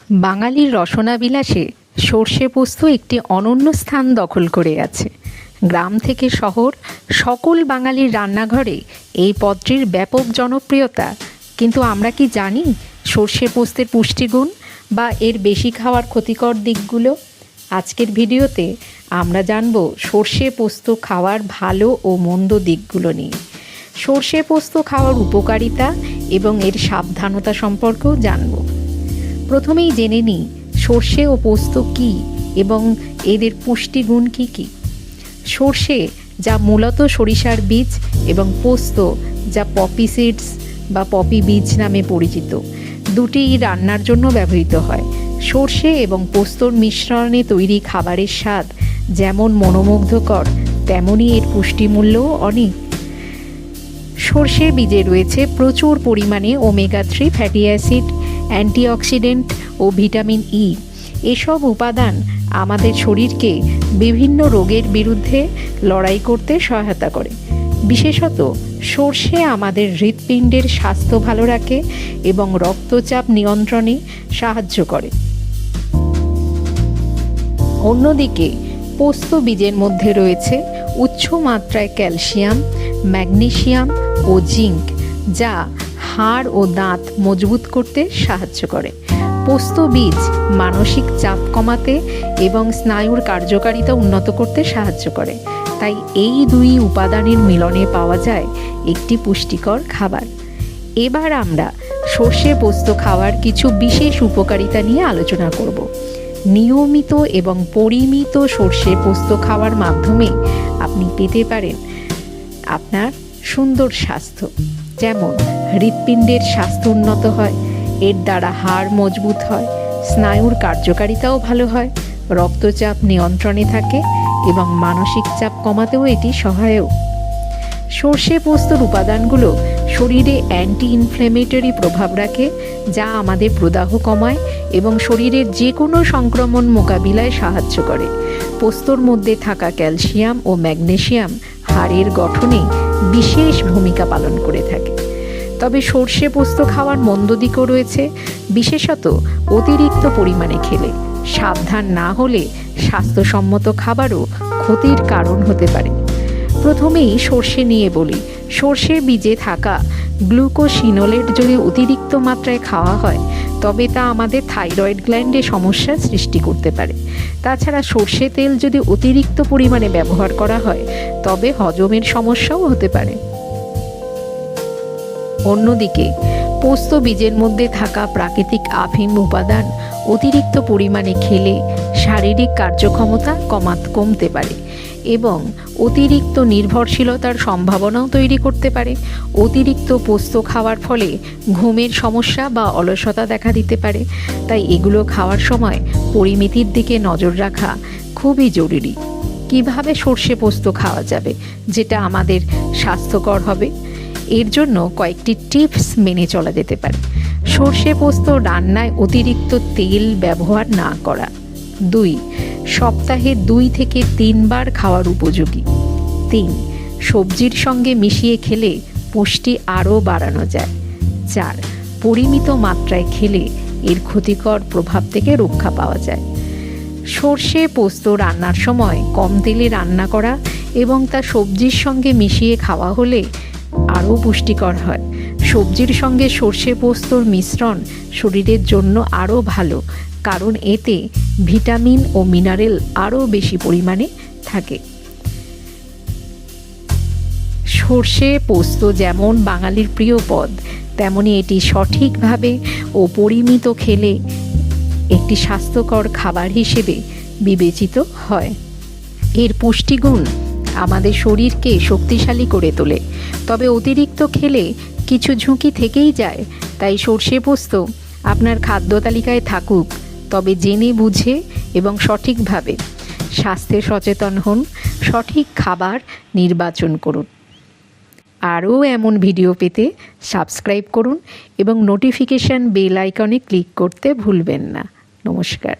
বাঙালির রসনাবিলাসে সর্ষে পোস্ত একটি অনন্য স্থান দখল করে আছে। গ্রাম থেকে শহর সকল বাঙালির রান্নাঘরে এই পদটির ব্যাপক জনপ্রিয়তা। কিন্তু আমরা কি জানি সর্ষে পোস্তের পুষ্টিগুণ বা এর বেশি খাওয়ার ক্ষতিকর দিকগুলো? আজকের ভিডিওতে আমরা জানব সর্ষে পোস্ত খাওয়ার ভালো ও মন্দ দিকগুলো নিয়ে। সর্ষে পোস্ত খাওয়ার উপকারিতা এবং এর সাবধানতা সম্পর্কেও জানব। প্রথমেই জেনে নিই সর্ষে ও পোস্ত কী এবং এদের পুষ্টিগুণ কী কী। সর্ষে যা মূলত সরিষার বীজ এবং পোস্ত যা পপি সিডস বা পপি বীজ নামে পরিচিত, দুটিই রান্নার জন্য ব্যবহৃত হয়। সর্ষে এবং পোস্তর মিশ্রণে তৈরি খাবারের স্বাদ যেমন মনোমুগ্ধকর, তেমনই এর পুষ্টিমূল্যও অনেক। সর্ষের বীজে রয়েছে প্রচুর পরিমাণে ওমেগা 3 ফ্যাটি অ্যাসিড, অ্যান্টিঅক্সিডেন্ট ও ভিটামিন ই। এসব উপাদান আমাদের শরীরকে বিভিন্ন রোগের বিরুদ্ধে লড়াই করতে সহায়তা করে। বিশেষত সর্ষে আমাদের হৃৎপিণ্ডের স্বাস্থ্য ভালো রাখে এবং রক্তচাপ নিয়ন্ত্রণে সাহায্য করে। অন্যদিকে পোস্ত বীজের মধ্যে রয়েছে উচ্চ মাত্রায় ক্যালসিয়াম, ম্যাগনেসিয়াম ও জিঙ্ক, যা হাড় ও দাঁত মজবুত করতে সাহায্য করে। পোস্ত বীজ মানসিক চাপ কমাতে এবং স্নায়ুর কার্যকারিতা উন্নত করতে সাহায্য করে। তাই এই দুই উপাদানের মিলনে পাওয়া যায় একটি পুষ্টিকর খাবার। এবার আমরা সর্ষে পোস্ত খাওয়ার কিছু বিশেষ উপকারিতা নিয়ে আলোচনা করব। নিয়মিত এবং পরিমিত সর্ষে পোস্ত খাওয়ার মাধ্যমে আপনি পেতে পারেন আপনার সুন্দর স্বাস্থ্য। যেমন হৃৎপিণ্ডের স্বাস্থ্য উন্নত হয়, এর দ্বারা হাড় মজবুত হয়, স্নায়ুর কার্যকারিতাও ভালো হয়, রক্তচাপ নিয়ন্ত্রণে থাকে এবং মানসিক চাপ কমাতেও এটি সহায়ক। সর্ষে পোস্তর উপাদানগুলো শরীরে অ্যান্টি ইনফ্ল্যামেটরি প্রভাব রাখে, যা আমাদের প্রদাহ কমায় এবং শরীরের যে কোনো সংক্রমণ মোকাবিলায় সাহায্য করে। পোস্তর মধ্যে থাকা ক্যালসিয়াম ও ম্যাগনেসিয়াম হাড়ের গঠনে বিশেষ ভূমিকা পালন করে থাকে। তবে সর্ষে পোস্ত খাওয়ার মন্দ দিকও রয়েছে, বিশেষত অতিরিক্ত পরিমাণে খেলে। সাবধান না হলে স্বাস্থ্যসম্মত খাবারও ক্ষতির কারণ হতে পারে। প্রথমেই সর্ষে নিয়ে বলি। সর্ষের বীজে থাকা গ্লুকোসিনোলেট যদি অতিরিক্ত মাত্রায় খাওয়া হয় তবে তা আমাদের থাইরয়েড গ্ল্যান্ডে সমস্যার সৃষ্টি করতে পারে। তাছাড়া সর্ষে তেল যদি অতিরিক্ত পরিমাণে ব্যবহার করা হয় তবে হজমের সমস্যাও হতে পারে। অন্যদিকে পোস্ত বীজের মধ্যে থাকা প্রাকৃতিক আফিম উপাদান অতিরিক্ত পরিমাণে খেলে শারীরিক কার্যক্ষমতা কমতে পারে এবং অতিরিক্ত নির্ভরশীলতার সম্ভাবনাও তৈরি করতে পারে। অতিরিক্ত পোস্ত খাওয়ার ফলে ঘুমের সমস্যা বা অলসতা দেখা দিতে পারে। তাই এগুলো খাওয়ার সময় পরিমিতির দিকে নজর রাখা খুবই জরুরি। কিভাবে সর্ষে পোস্ত খাওয়া যাবে যেটা আমাদের স্বাস্থ্যকর হবে? এর জন্য কয়েকটি টিপস মেনে চলা যেতে পারে। সর্ষে পোস্ত রান্নায় অতিরিক্ত তেল ব্যবহার না করা। 2. সপ্তাহে 2 থেকে 3 বার খাওয়ার উপযোগী। 3. সবজির সঙ্গে মিশিয়ে খেলে পুষ্টি আরও বাড়ানো যায়। 4. পরিমিত মাত্রায় খেলে এর ক্ষতিকর প্রভাব থেকে রক্ষা পাওয়া যায়। সর্ষে পোস্ত রান্নার সময় কম তেলে রান্না করা এবং তা সবজির সঙ্গে মিশিয়ে খাওয়া হলে আরও পুষ্টিকর হয়। সবজির সঙ্গে সর্ষে পোস্তর মিশ্রণ শরীরের জন্য আরও ভালো, কারণ এতে ভিটামিন ও মিনারেল আরও বেশি পরিমাণে থাকে। সর্ষে পোস্ত যেমন বাঙালির প্রিয় পদ, তেমনি এটি সঠিকভাবে ও পরিমিত খেলে একটি স্বাস্থ্যকর খাবার হিসেবে বিবেচিত হয়। এর পুষ্টিগুণ আমাদের শরীরকে শক্তিশালী করে তোলে, তবে অতিরিক্ত খেলে কিছু ঝুঁকি থেকেই যায়। তাই সর্ষে পোস্ত আপনার খাদ্য তালিকায় থাকুক, তবে জেনে বুঝে এবং সঠিকভাবে। স্বাস্থ্যে সচেতন হন, সঠিক খাবার নির্বাচন করুন। আরও এমন ভিডিও পেতে সাবস্ক্রাইব করুন এবং নোটিফিকেশান বেল আইকনে ক্লিক করতে ভুলবেন না। নমস্কার।